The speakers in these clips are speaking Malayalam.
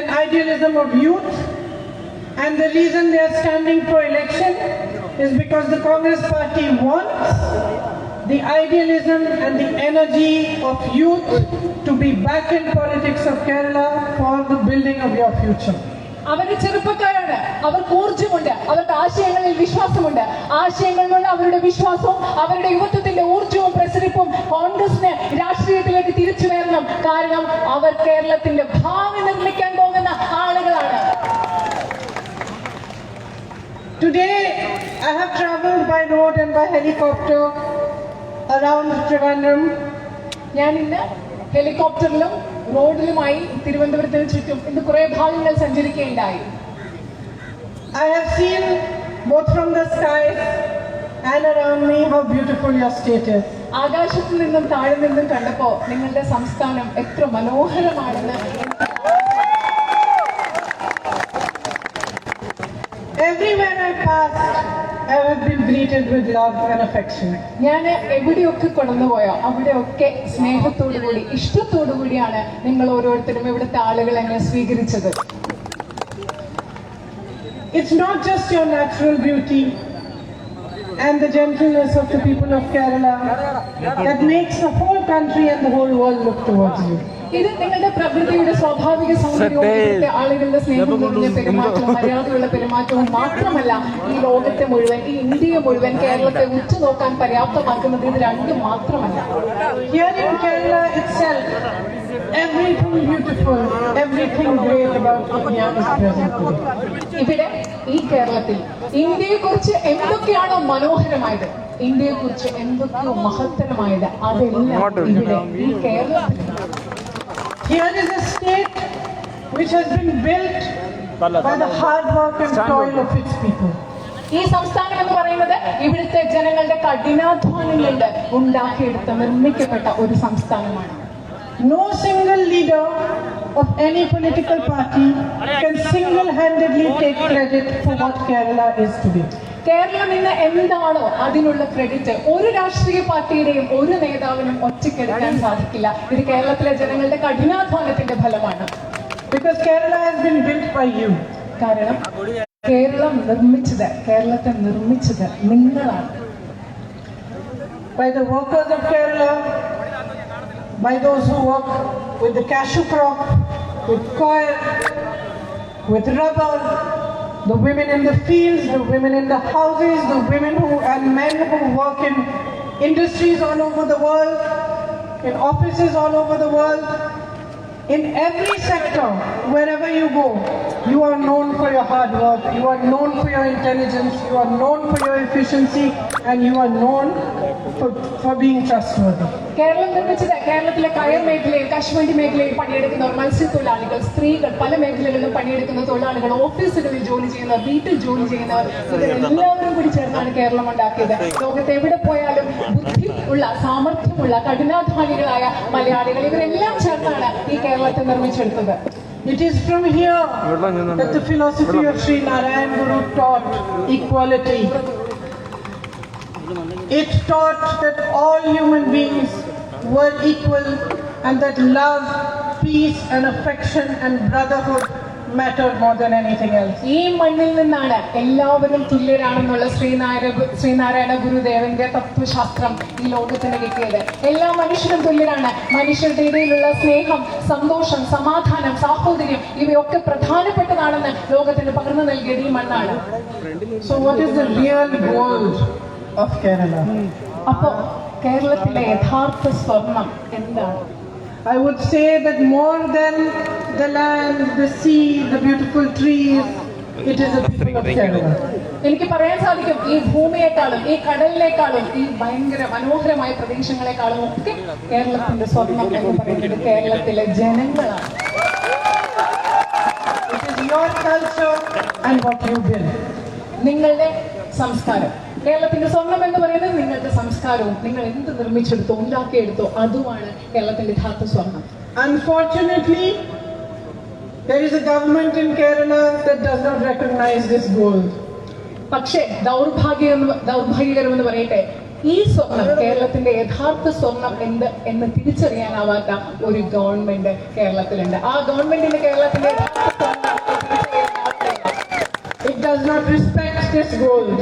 an idealism of youth, and the reason they are standing for election is because the Congress party wants the idealism and the energy of youth to be back in politics of Kerala for the building of your future. അവരുടെ ചെറുപ്പക്കാരാണ്, അവർക്ക് ഊർജ്ജമുണ്ട്, അവർക്ക് ആശയങ്ങളിൽ വിശ്വാസമുണ്ട്. ആശയങ്ങളിലുള്ള അവരുടെ വിശ്വാസവും അവരുടെ യുവത്വത്തിന്റെ ഊർജ്ജവും പ്രസരിപ്പും കോൺഗ്രസിന് രാഷ്ട്രീയത്തിലേക്ക് തിരിച്ചു വരണം. കാരണം അവർ കേരളത്തിന്റെ ഭാവി നിർമ്മിക്കാൻ പോകുന്ന ആളുകളാണ്. Today I have traveled by road and by helicopter around Trivandrum. ഞാൻ ഇന്ന് ഹെലികോപ്റ്ററിലും റോഡിലുമായി തിരുവനന്തപുരത്തിന് ചുറ്റും ഇന്ന് കുറെ ഭാഗങ്ങൾ സഞ്ചരിക്കുകയുണ്ടായി. I have seen both from the sky and around me how beautiful your state is. ആകാശത്തിൽ നിന്നും താഴെ നിന്നും കണ്ടപ്പോ നിങ്ങളുടെ സംസ്ഥാനം എത്ര മനോഹരമാണെന്ന്. Everywhere I pass, I have been greeted with love and affection. ഞാൻ എവിടെയൊക്കെ കടന്നുപോയോ അവിടെയൊക്കെ സ്നേഹത്തോടുകൂടി ഇഷ്ടത്തോടുകൂടിയാണ് നിങ്ങൾ ഓരോരുത്തരും ഇവിടുത്തെ ആളുകൾ എന്നെ സ്വീകരിച്ചത്. It's not just your natural beauty and the gentleness of the people of Kerala that makes the whole country and the whole world look towards you. ഇത് നിങ്ങളുടെ പ്രകൃതിയുടെ സ്വാഭാവിക സൗന്ദര്യവും ആളുകളുടെ സ്നേഹം നിറഞ്ഞ പെരുമാറ്റവും മര്യാദയുള്ള പെരുമാറ്റവും മാത്രമല്ല ഈ ലോകത്തെ മുഴുവൻ, ഈ ഇന്ത്യയെ മുഴുവൻ കേരളത്തെ ഉറ്റുനോക്കാൻ പര്യാപ്തമാക്കുന്നത് ഇത് രണ്ടും മാത്രമല്ല. Here in Kerala itself, everything beautiful, everything great about India is present today. ഇവിടെ ഈ കേരളത്തിൽ ഇന്ത്യയെക്കുറിച്ച് എന്തൊക്കെയാണോ മനോഹരമായത്, ഇന്ത്യയെക്കുറിച്ച് എന്തൊക്കെയോ മഹത്തരമായത്, അതെല്ലാം ഇവിടെ ഈ കേരളത്തിൽ. Here is a state which has been built by the hard work and toil of its people. ഈ സംസ്ഥാനം എന്ന് പറയുന്നത് ഇവിടുത്തെ ജനങ്ങളുടെ കഠിനാധ്വാനം കൊണ്ട് ഉണ്ടാക്കിയെടുത്ത നിർമ്മിക്കപ്പെട്ട ഒരു സംസ്ഥാനമാണ്. No single leader of any political party can single-handedly take credit for what Kerala is today. Keralam ഇന്ന് എന്താണോ അതിനുള്ള ക്രെഡിറ്റ് ഒരു രാഷ്ട്രീയ പാർട്ടിയുടെയും ഒരു നേതാവിനും ഒറ്റയ്ക്കെടുക്കാൻ സാധിക്കില്ല. ഇത് കേരളത്തിലെ ജനങ്ങളുടെ കഠിനാധ്വാനത്തിന്റെ ഫലമാണ്. Because Kerala has been built by you. കാരണം കേരളത്തെ നിർമ്മിച്ചത് നിങ്ങളാണ്. By the workers of Kerala, by those who work with the cashew crop, with coir, with rubber, the women in the fields, the women in the houses, the women and men who work in industries all over the world, in offices all over the world. In every sector, wherever you go, you are known for your hard work, you are known for your intelligence, you are known for your efficiency, and you are known for being trustworthy. Keralam നിർമ്മിച്ചത് കേരളത്തിലെ കയർ മേഖലയിൽ, കശുവണ്ടി മേഖലയിൽ പണിയെടുക്കുന്നവർ, മത്സ്യത്തൊഴിലാളികൾ, സ്ത്രീകൾ, പല മേഖലകളിലും പണിയെടുക്കുന്ന തൊഴിലാളികൾ, ഓഫീസുകളിൽ ജോലി ചെയ്യുന്നവർ, വീട്ടിൽ ജോലി ചെയ്യുന്നവർ, ഇവരെല്ലാവരും കൂടി ചേർന്നാണ് കേരളം ഉണ്ടാക്കിയത്. ലോകത്ത് എവിടെ പോയാലും ബുദ്ധിയുള്ള, സാമർഥ്യമുള്ള, കഠിനാധ്വാനികളായ മലയാളികൾ ഇവരെല്ലാം ചേർന്നാണ് ഈ കേരളത്തെ നിർമ്മിച്ചെടുത്തത്. It is from here that the philosophy of Sri Narayan Guru taught equality. It taught that all human beings were equal and that love, peace and affection and brotherhood mattered more than anything else. ഈ മണ്ണിൽ നിന്നാണ് എല്ലാവരും തുല്യരാണെന്നുള്ള ശ്രീനാരായണ ഗുരുദേവന്റെ തത്വശാസ്ത്രം ഈ ലോകത്തിന് കിട്ടിയത്. എല്ലാ മനുഷ്യരും തുല്യരാണ്. മനുഷ്യരുടെ ഇടയിലുള്ള സ്നേഹം, സന്തോഷം, സമാധാനം, സാഹോദര്യം ഇവയൊക്കെ പ്രധാനപ്പെട്ടതാണെന്ന് ലോകത്തിന് പകർന്നു നൽകിയത് ഈ മണ്ണാണ്. So what is the real gold of Kerala? അപ്പോ കേരളത്തിലെ യഥാർത്ഥ സ്വർണം എന്താണ്? I would say that more than the land, the sea, the beautiful trees, it is the people of Kerala. എനിക്ക് പറയാൻ സാധിക്കും, ഈ ഭൂമിയെക്കാളും, ഈ കടലിനേക്കാളും, ഈ ഭയങ്കര മനോഹരമായ പ്രദേശങ്ങളെക്കാളും ഒക്കെ കേരളത്തിന്റെ സ്വർണം എന്ന് പറയുന്നത് കേരളത്തിലെ ജനങ്ങളാണ്. It is your culture and what you build. നിങ്ങളുടെ സംസ്കാരം, കേരളത്തിന്റെ സ്വർണം എന്ന് പറയുന്നത് നിങ്ങളുടെ സംസ്കാരവും നിങ്ങൾ എന്ത് നിർമ്മിച്ചെടുത്തോ, ഉണ്ടാക്കിയെടുത്തോ, അതുമാണ് കേരളത്തിന്റെ യഥാർത്ഥ സ്വർണം. Unfortunately, there is a government in Kerala that does not recognize this gold. പക്ഷേ ദൗർഭാഗ്യകരമെന്ന് പറയട്ടെ, ഈ സ്വർണം, കേരളത്തിന്റെ യഥാർത്ഥ സ്വർണം എന്ന് തിരിച്ചറിയാനാവാത്ത ഒരു ഗവൺമെന്റ് കേരളത്തിലുണ്ട്. ആ ഗവൺമെന്റിന് കേരളത്തിന്റെ gold.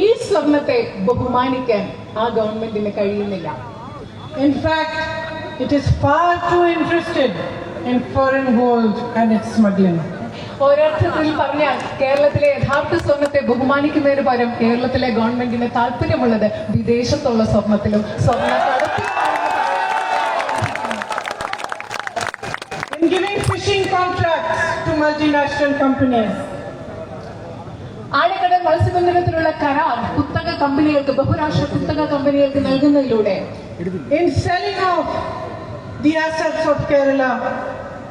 ഈ സ്വർണത്തെ ബഹുമാനിക്കാൻ ആ ഗവൺമെന്റിന് കഴിയുന്നില്ല. In fact, it is far too interested in foreign gold and its smuggling. ഒരർത്ഥത്തിൽ പറഞ്ഞാൽ കേരളത്തിലെ യഥാർത്ഥ സ്വർണത്തെ ബഹുമാനിക്കുന്നതിന് പകരം കേരളത്തിലെ ഗവൺമെന്റിന് താല്പര്യമുള്ളത് വിദേശത്തുള്ള സ്വർണത്തിലും In giving fishing contracts to multinational companies. ആഴക്കടൽ മത്സ്യബന്ധനത്തിലുള്ള കരാർ കുത്തക കമ്പനികൾക്ക്, ബഹുരാഷ്ട്ര കുത്തക കമ്പനികൾക്ക് നൽകുന്നതിലൂടെ, in selling off the assets of Kerala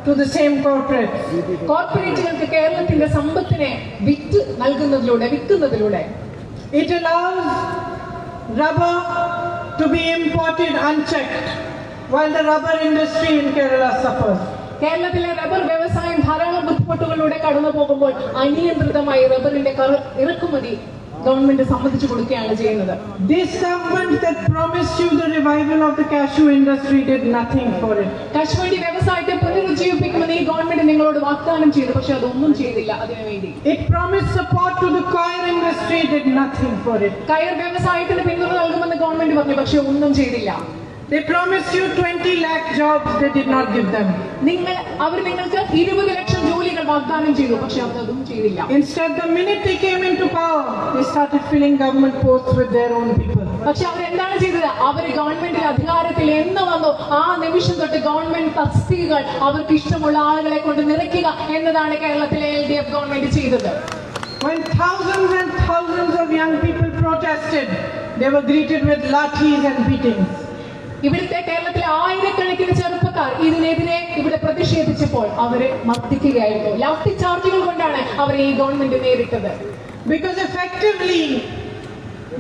to the same corporates. കോർപ്പറേറ്റുകൾക്ക് കേരളത്തിന്റെ സമ്പത്തിനെ വിൽക്കുന്നതിലൂടെ It allows rubber to be imported unchecked while the rubber industry in Kerala suffers. കേരളത്തിലെ റബ്ബർ വ്യവസായം ധാരാളം ബുദ്ധിമുട്ടുകളിലൂടെ കടന്നു പോകുമ്പോൾ അനിയന്ത്രിതമായി റബ്ബറിന്റെ ഇറക്കുമതി ഗവൺമെന്റ് സമ്മതിച്ചു കൊടുക്കുകയാണ് ചെയ്യുന്നത്. This government that promised you the revival of the cashew industry did nothing for it. കശുവണ്ടി വ്യവസായത്തെ പുനരുജ്ജീവിപ്പിക്കുമെന്ന് ഈ ഗവൺമെന്റ് നിങ്ങളോട് വാഗ്ദാനം ചെയ്തു, പക്ഷെ അതൊന്നും ചെയ്തില്ല. അതിനുവേണ്ടി It promised support to the coir industry, did nothing for it. കയർ വ്യവസായത്തിന് പിന്തുണ നൽകുമെന്ന് ഗവൺമെന്റ് പറഞ്ഞു, പക്ഷെ ഒന്നും ചെയ്തില്ല. They promised you 20 lakh jobs, they did not give them. അവർ നിങ്ങൾക്ക് 20 ലക്ഷം ജോലികൾ വാഗ്ദാനം ചെയ്തു, പക്ഷെ അതൊന്നും ചെയ്തില്ല. Instead, the minute they came into power, they started filling government posts with their own people. പക്ഷെ അവരെന്താണ് ചെയ്തത്? അവർ ഗവൺമെന്റിൽ അധികാരത്തിൽ എന്ന് വന്നു ആ നിമിഷം തൊട്ട് ഗവൺമെന്റ് തസ്തികകൾ അവർക്ക് ഇഷ്ടമുള്ള ആളുകളെ കൊണ്ട് നിറയ്ക്കുക എന്നതാണ് കേരളത്തിലെ LDF ഗവൺമെന്റ് ചെയ്തത്. When thousands and thousands of young people protested, they were greeted with lathis and beatings. ഇവിടുത്തെ കേരളത്തിലെ ആയിരക്കണക്കിന് ചെറുപ്പക്കാർ ഇതിനെതിരെ ഇവിടെ പ്രതിഷേധിച്ചപ്പോൾ അവരെ മർദ്ദിക്കുകയായിരുന്നു. ലാത്തി ചാർജുകൾ കൊണ്ടാണ് അവരെ ഈ ഗവൺമെന്റ് നേരിട്ടത്. Because effectively,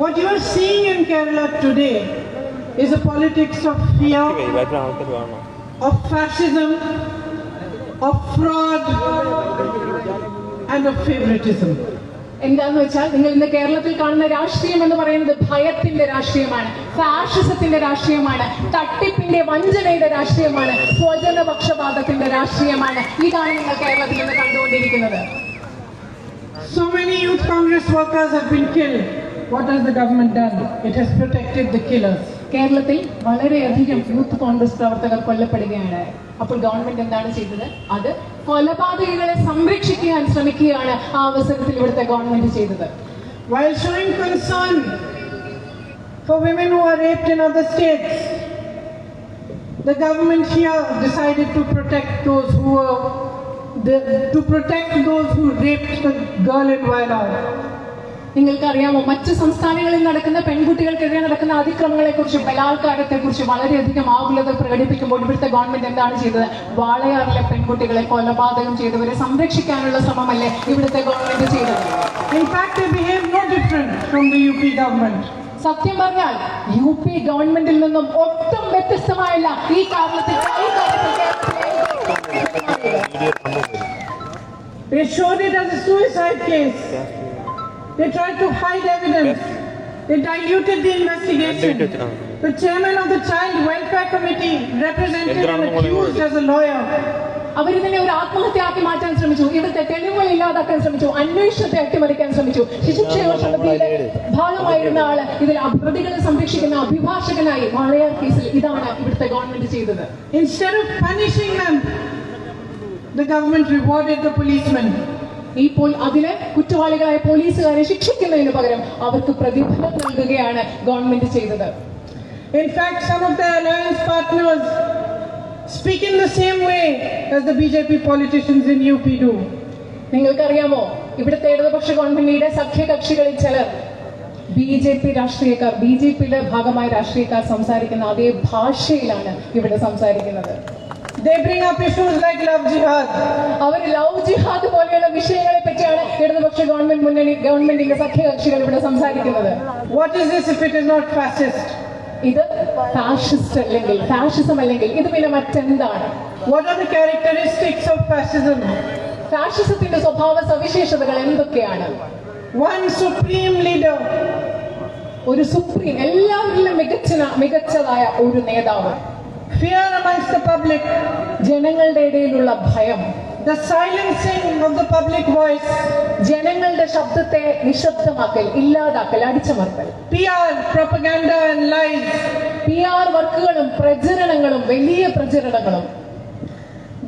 what you are seeing in Kerala today is a politics of fear, of fascism, of fraud, and of favoritism. എന്താന്ന് വെച്ചാൽ നിങ്ങൾ ഇന്ന് കേരളത്തിൽ കാണുന്ന രാഷ്ട്രീയം എന്ന് പറയുന്നത് ഭയത്തിന്റെ രാഷ്ട്രീയമാണ്, ഫാഷിസത്തിന്റെ രാഷ്ട്രീയമാണ്, തട്ടിപ്പിന്റെ വഞ്ചനയുടെ രാഷ്ട്രീയമാണ്, സ്വജനപക്ഷപാതത്തിന്റെ രാഷ്ട്രീയമാണ്. ഇതാണ് നിങ്ങൾ കേരളത്തിൽ നിന്ന് കണ്ടുകൊണ്ടിരിക്കുന്നത്. So many youth Congress workers have been killed. What has the government done? It has protected the killers. കേരളത്തിൽ വളരെയധികം യൂത്ത് കോൺഗ്രസ് പ്രവർത്തകർ കൊല്ലപ്പെടുകയാണ്. അപ്പോൾ ഗവൺമെന്റ് എന്താണ് ചെയ്തത്? അത് കൊലപാതകികളെ സംരക്ഷിക്കാൻ ശ്രമിക്കുകയാണ് ആ അവസരത്തിൽ ഇവിടുത്തെ ഗവൺമെന്റ് ചെയ്തത്. While showing concern for women who are raped in other states, the government here decided to protect those who raped the girl in Wayanad. നിങ്ങൾക്കറിയാമോ, മറ്റ് സംസ്ഥാനങ്ങളിൽ നടക്കുന്ന പെൺകുട്ടികൾക്കെതിരെ നടക്കുന്ന അതിക്രമങ്ങളെ കുറിച്ചും ബലാത്കാരത്തെ കുറിച്ചും വളരെയധികം ആകുലത പ്രകടിപ്പിക്കുമ്പോൾ ഇവിടുത്തെ ഗവൺമെന്റ് എന്താണ് ചെയ്തത്? വാളയാറിലെ പെൺകുട്ടികളെ കൊലപാതകം ചെയ്തവരെ സംരക്ഷിക്കാനുള്ള ശ്രമമല്ലേ ഇവിടുത്തെ ഗവൺമെന്റ് ചെയ്തത്? In fact, they behave no different from the UP government. സത്യം പറഞ്ഞാൽ UP ഗവൺമെന്റിൽ നിന്നും ഒട്ടും വ്യത്യസ്തമായല്ല ഈ കാര്യത്തിൽ They showed it as a suicide case. They tried to hide evidence. They diluted the investigation. The chairman of the Child Welfare Committee represented and accused as a lawyer. അവരിതിനെ ഒരു ആത്മഹത്യയാക്കി മാറ്റാൻ ശ്രമിച്ചു, ഇവിടുത്തെ തെളിവുകൾ ഇല്ലാതാക്കാൻ ശ്രമിച്ചു, അന്വേഷണത്തെ അട്ടിമറിക്കാൻ ശ്രമിച്ചു. ശിശുക്ഷേമ സമിതിയുടെ ഭാഗമായിരുന്ന ആള് ഇതിൽ പ്രതികളെ സംരക്ഷിക്കുന്ന അഭിഭാഷകനായി വാളയാർ കേസിൽ ഇതാണ് ഇവിടുത്തെ ഗവൺമെന്റ് ചെയ്തത്. Instead of punishing them, the government rewarded the policemen. ഇപ്പോൾ അതിലെ കുറ്റവാളികളായ പോലീസുകാരെ ശിക്ഷിക്കുന്നതിന് പകരം അവർക്ക് പ്രതിഫലം നൽകുകയാണ് ഗവൺമെന്റ് ചെയ്തത്. In fact, some of the alliance partners speak in the same way as the BJP politicians in UP do. നിങ്ങൾക്കറിയാമോ, ഇവിടുത്തെ ഇടതുപക്ഷ ഗവൺമെന്റിന്റെ സഖ്യകക്ഷികളിൽ ചിലർ BJP രാഷ്ട്രീയക്കാർ, BJPയുടെ ഭാഗമായ രാഷ്ട്രീയക്കാർ സംസാരിക്കുന്ന അതേ ഭാഷയിലാണ് ഇവിടെ സംസാരിക്കുന്നത്. They bring up issues like love jihad. Our love ജിഹാദ് പോലെയുള്ള വിഷയങ്ങളെ പറ്റിയാണ് ഇടതുപക്ഷ ഗവൺമെന്റിന്റെ സഖ്യകക്ഷികൾ ഇവിടെ സംസാരിക്കുന്നത്. What is this if it is not fascist? ഇത് ഫാഷിസം അല്ലെങ്കിൽ ഇത് പിന്നെ മറ്റെന്താണ്? What are the characteristics of fascism? ഫാഷിസത്തിന്റെ സ്വഭാവ സവിശേഷതകൾ എന്തൊക്കെയാണ്? One supreme leader. ഒരു സുപ്രീം, എല്ലാവരിലും മികച്ചതായ ഒരു നേതാവ്. Fear amongst the public. ജനങ്ങളുടെ ഇടയിലുള്ള ഭയം. the silencing of the public voice, ജനങ്ങളുടെ ശബ്ദത്തെ നിശബ്ദമാക്കൽ, ഇല്ലാതാക്കൽ, അടിച്ചമർത്തൽ, PR, propaganda and lies. PR വർക്കുകളും പ്രചരണങ്ങളും വലിയ പ്രചരണങ്ങളും.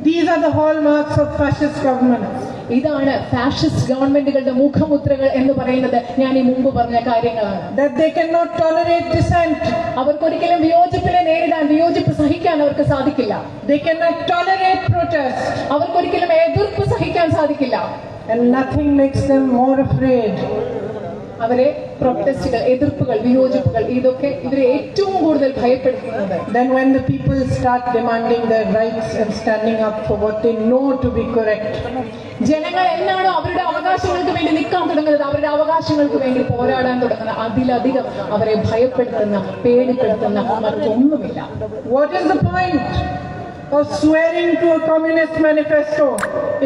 These are the hallmarks of fascist governments. ഇതാണ് ഫാഷിസ്റ്റ് ഗവൺമെന്റുകളുടെ മുഖമുദ്രകൾ എന്ന് പറയുന്നത്. ഞാൻ ഈ മുമ്പ് പറഞ്ഞ കാര്യങ്ങളാണ്. That they cannot tolerate dissent. അവർക്കൊരിക്കലും വിയോജിപ്പിനെ നേരിടാൻ, വിയോജിപ്പ് സഹിക്കാൻ അവർക്ക് സാധിക്കില്ല. They cannot tolerate protest. അവർക്കൊരിക്കലും എതിർപ്പ് സഹിക്കാൻ സാധിക്കില്ല. And nothing makes them more afraid അവരെ പ്രൊട്ടസ്റ്റുകൾ, എതിർപ്പുകൾ, വിയോജിപ്പുകൾ, ഇതൊക്കെ ഇവരെ ഏറ്റവും കൂടുതൽ ഭയപ്പെടുത്തുന്നത്. then when the people start demanding their rights and standing up for what they know to be correct. ജനങ്ങൾ എന്നാണോ അവരുടെ അവകാശങ്ങൾക്ക് വേണ്ടി നിൽക്കാൻ തുടങ്ങുന്നത്, അവരുടെ അവകാശങ്ങൾക്ക് വേണ്ടി പോരാടാൻ തുടങ്ങുന്നത്, അതിലധികം അവരെ ഭയപ്പെടുത്തുന്ന, പേടിപ്പെടുത്തുന്ന മറ്റൊന്നുമില്ല. What is the point of swearing to a communist manifesto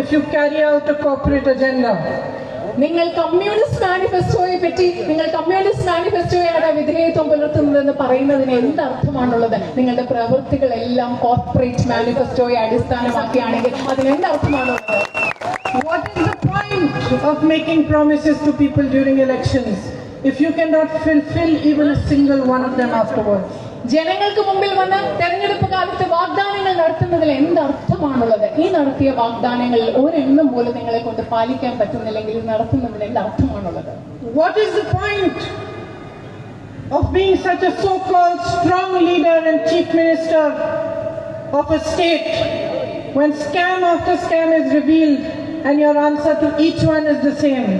if you carry out a corporate agenda? നിങ്ങൾ കമ്മ്യൂണിസ്റ്റ് മാനിഫെസ്റ്റോയെ പറ്റി, നിങ്ങൾ കമ്മ്യൂണിസ്റ്റ് മാനിഫെസ്റ്റോയാണ് വിധേയത്വം പുലർത്തുന്നതെന്ന് പറയുന്നതിന് എന്തർത്ഥമാണുള്ളത്? നിങ്ങളുടെ പ്രവൃത്തികളെല്ലാം കോർപ്പറേറ്റ് മാനിഫെസ്റ്റോയെ അടിസ്ഥാനമാക്കിയാണെങ്കിൽ അതിന് എന്തർത്ഥമാണുള്ളത്? What is the point of making promises to people during elections if you cannot fulfill even a single one of them afterwards? ജനങ്ങൾക്ക് മുമ്പിൽ വന്ന് തെരഞ്ഞെടുപ്പ് കാലത്ത് വാഗ്ദാനങ്ങൾ നടത്തുന്നതിൽ എന്തർത്ഥമാണുള്ളത്? ഈ നടത്തിയ വാഗ്ദാനങ്ങളിൽ ഒരെണ്ണം പോലും നിങ്ങളെ കൊണ്ട് പാലിക്കാൻ പറ്റുന്നില്ലെങ്കിൽ നടത്തുന്നതിൽ എന്തർത്ഥമാണുള്ളത്? What is the point of being such a so-called strong leader and chief minister of a state when scam after scam is revealed and your answer to each one is the same,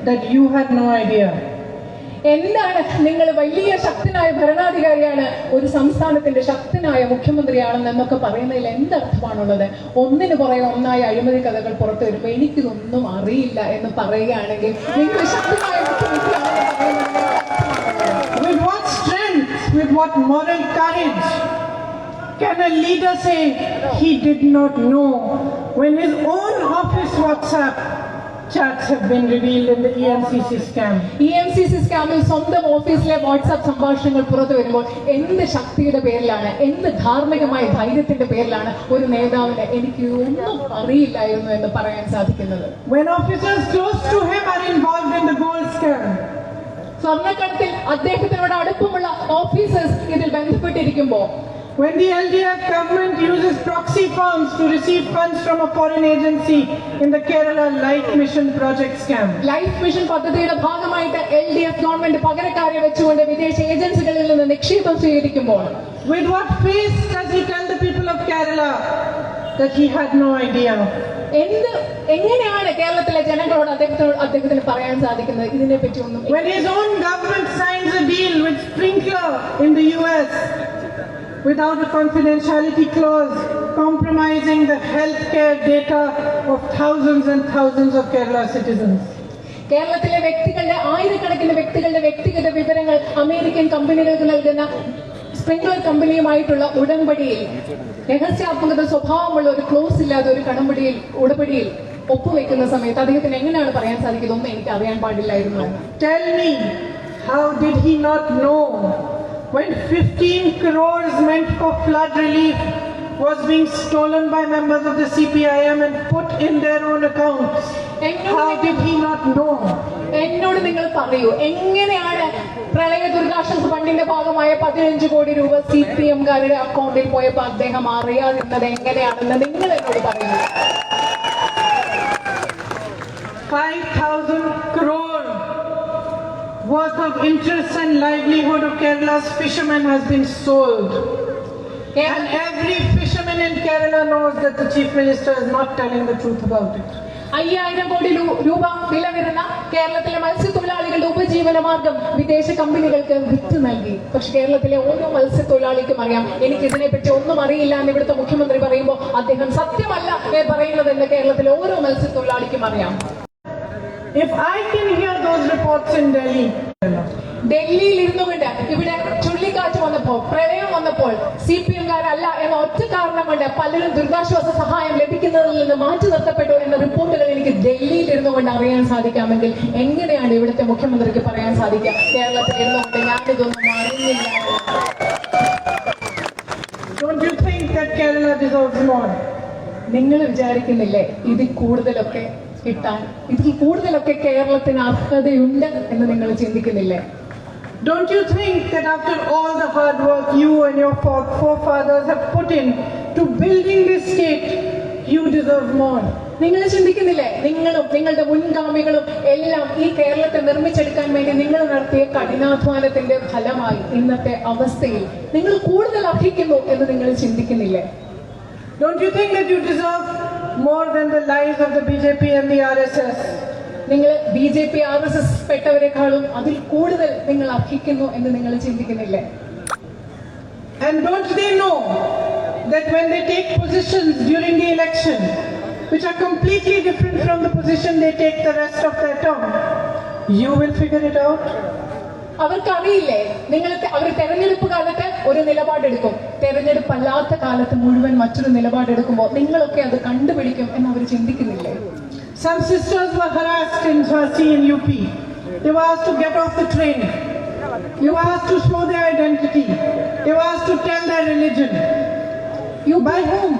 that you had no idea? എന്താണ് നിങ്ങൾ വലിയ ശക്തനായ ഭരണാധികാരിയാണ്, ഒരു സംസ്ഥാനത്തിന്റെ ശക്തനായ മുഖ്യമന്ത്രിയാണെന്ന് എന്നൊക്കെ പറയുന്നതിൽ എന്തർത്ഥമാണുള്ളത്? ഒന്നിനു പുറകെ ഒന്നായി അഴിമതി കഥകൾ പുറത്തു വരുമ്പോൾ എനിക്കിതൊന്നും അറിയില്ല എന്ന് പറയുകയാണെങ്കിൽ നിങ്ങൾ ശക്തനായ മുഖ്യമന്ത്രിയാണെന്ന് പറയുന്നത് With what strength, with what moral courage can a leader say he did not know when his own office WhatsApp chats have been revealed in the EMCC scam? EMCC സ്കാമിൽ സ്വന്തം ഓഫീസിലെ വാട്സാപ്പ് സംഭാഷണങ്ങൾ പുറത്തു വരുമ്പോൾ എന്ത് ശക്തിയുടെ പേരിലാണ്, എന്ത് ധാർമ്മികമായ ധൈര്യത്തിന്റെ പേരിലാണ് ഒരു നേതാവിന് എനിക്ക് ഒന്നും അറിയില്ലായിരുന്നു എന്ന് പറയാൻ സാധിക്കുന്നത്? When officers close to him are involved in the gold scam, സ്വർണ്ണക്കടത്തിൽ അദ്ദേഹത്തിനോട് അടുപ്പമുള്ള ഓഫീസേഴ്സ് ഇതിൽ ബന്ധപ്പെട്ടിരിക്കുമ്പോൾ, when the LDF government uses proxy firms to receive funds from a foreign agency in the Kerala Life Mission project scam, life mission പദ്ധതിയുടെ ഭാഗമായിട്ട് LDF ഗവൺമെന്റ് പകരക്കാരെ വെച്ചുകൊണ്ട് വിദേശ ഏജൻസികളിൽ നിന്ന് നിക്ഷേപം സ്വീകരിക്കുമ്പോൾ, with what face does he tell the people of Kerala that he had no idea? എങ്ങനെയാണ് കേരളത്തിലെ ജനങ്ങളോട് അദ്ദേഹത്തിന് പറയാൻ സാധിക്കുന്നത് ഇതിനെപ്പറ്റി ഒന്നും? When his own government signs a deal with Sprinkler in the US without a confidentiality clause, compromising the healthcare data of thousands and thousands of Kerala citizens. കേരളത്തിലെ വ്യക്തികളുടെ, ആയിരക്കണക്കിന് വ്യക്തികളുടെ വ്യക്തിഗത വിവരങ്ങൾ അമേരിക്കൻ കമ്പനികൾക്ക് നൽകുന്ന സ്പ്രിംഗ്ലർ കമ്പനിയുമായിട്ടുള്ള ഉടമ്പടിയിൽ, രഹസ്യാത്മകത സ്വഭാവമുള്ള ഒരു ക്ലോസ് ഇല്ലാതെ ഒരു ഉടമ്പടിയിൽ ഒപ്പുവെക്കുന്ന സമയത്ത് അദ്ദേഹത്തിന് എങ്ങനെയാണ് പറയാൻ സാധിക്കുന്നത് ഒന്നും എനിക്ക് അറിയാൻ പാടില്ലായിരുന്നു എന്ന്? Tell me, how did he not know when 15 crores meant for flood relief was being stolen by members of the CPIM and put in their own accounts? How did he not know? എന്നോട് നിങ്ങൾ പറയൂ, എങ്ങനെയാണ് പ്രളയ ദുരിതാശ്വാസ ഫണ്ടിന്റെ ഭാഗമായ 15 കോടി രൂപ CPM-കാരുടെ അക്കൗണ്ടിൽ പോയപ്പോൾ അദ്ദേഹം അറിയാതിരുന്നത് എങ്ങനെയാണെന്ന് നിങ്ങൾ എന്നോട് പറയൂ. 5,000 crore worth of interest and livelihood of Kerala's fishermen has been sold. And every fisherman in Kerala knows that the Chief Minister is not telling the truth about it. 5,000 കോടി രൂപ വില വരുന്ന കേരളത്തിലെ മത്സ്യത്തൊഴിലാളികളുടെ ഉപജീവന മാർഗം വിദേശ കമ്പനികൾക്ക് വിറ്റ് നൽകി. പക്ഷെ കേരളത്തിലെ ഓരോ മത്സ്യത്തൊഴിലാളിക്കും അറിയാം എനിക്ക് ഇതിനെപ്പറ്റി ഒന്നും അറിയില്ല എന്ന് ഇവിടുത്തെ മുഖ്യമന്ത്രി പറയുമ്പോൾ അദ്ദേഹം സത്യമല്ല പറയുന്നതെന്ന് കേരളത്തിലെ ഓരോ മത്സ്യത്തൊഴിലാളിക്കും അറിയാം. If I can hear those reports in Delhi, ഡൽഹിയിൽ ഇരുന്നുകൊണ്ട് ഇവിടെ ചുഴലിക്കാറ്റ് വന്നപ്പോൾ, പ്രളയം വന്നപ്പോൾ CPM-കാരല്ല എന്ന ഒറ്റ കാരണം കൊണ്ട് പലരും ദുരിതാശ്വാസ സഹായം ലഭിക്കുന്നതിൽ നിന്ന് മാറ്റി നിർത്തപ്പെട്ടു എന്ന റിപ്പോർട്ടുകൾ എനിക്ക് ഡൽഹിയിൽ ഇരുന്നുകൊണ്ട് അറിയാൻ സാധിക്കാമെങ്കിൽ എങ്ങനെയാണ് ഇവിടുത്തെ മുഖ്യമന്ത്രിക്ക് പറയാൻ സാധിക്കുക കേരളത്തിൽ ഇരുന്നുകൊണ്ട് ഞാനിതൊന്നും അറിയുന്നില്ല? don't you think that Kerala deserves more? നിങ്ങൾ വിചാരിക്കുന്നില്ലേ ഇതിൽ കൂടുതലൊക്കെ കിട്ടാൻ, ഇതിൽ കൂടുതലൊക്കെ കേരളത്തിന് അർഹതയുണ്ട് എന്ന് നിങ്ങൾ ചിന്തിക്കുന്നില്ലേ? Don't you think that after all the hard work you and your forefathers have put in to building this state, you deserve more? നിങ്ങൾ ചിന്തിക്കുന്നില്ലേ നിങ്ങളും നിങ്ങളുടെ മുൻഗാമികളും എല്ലാം ഈ കേരളത്തെ നിർമ്മിച്ചെടുക്കാൻ വേണ്ടി നിങ്ങൾ നടത്തിയ കഠിനാധ്വാനത്തിന്റെ ഫലമായി ഇന്നത്തെ അവസ്ഥയിൽ നിങ്ങൾ കൂടുതൽ അർഹിക്കുന്നു എന്ന് നിങ്ങൾ ചിന്തിക്കുന്നില്ലേ? Don't you think that you deserve more than the lives of the BJP and the RSS? നിങ്ങൾ BJP RSS പെട്ടവരെക്കാളും അതിൽ കൂടുതൽ നിങ്ങൾ അർഹിക്കുന്നു എന്ന് നിങ്ങൾ ചിന്തിക്കുന്നില്ലേ? And don't they know that when they take positions during the election, which are completely different from the position they take the rest of their term, you will figure it out? അവർക്കറിയില്ലേ അവർ തെരഞ്ഞെടുപ്പ് കാലത്ത് ഒരു നിലപാടെടുക്കും, തെരഞ്ഞെടുപ്പല്ലാത്ത കാലത്ത് മുഴുവൻ മറ്റൊരു നിലപാടെടുക്കുമ്പോൾ നിങ്ങളൊക്കെ അത് കണ്ടുപിടിക്കും എന്ന് അവർ ചിന്തിക്കുന്നില്ലേ? Some sisters were harassed in Jhansi in UP. They were asked to get off the train. They were asked to show their identity. They were asked to tell their religion. By whom?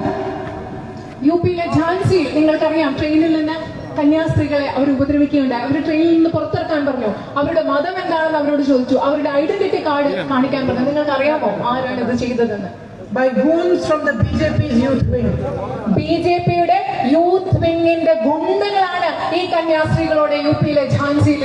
യുപിയിലെ ഝാൻസിയിൽ നിങ്ങൾക്കറിയാം, ട്രെയിനിൽ നിന്ന് കന്യാസ്ത്രീകളെ അവർ ഉപദ്രവിക്കുകയുണ്ടായി. അവർ ട്രെയിനിൽ നിന്ന് പുറത്തിറക്കാൻ പറഞ്ഞു. അവരുടെ മതം എന്താണെന്ന് അവരോട് ചോദിച്ചു. അവരുടെ ഐഡന്റിറ്റി കാർഡ് കാണിക്കാൻ പറഞ്ഞു. നിങ്ങൾക്ക് അറിയാമോ ആരാണ് ഇത് ചെയ്തതെന്ന്? By goons from the BJP's youth wing. BJPയുടെ യൂത്ത് വിങ്ങിന്റെ ഗുണ്ടകളാണ് ഈ കന്യാസ്ത്രീകളോട് യുപിയിലെ ഝാൻസിയിൽ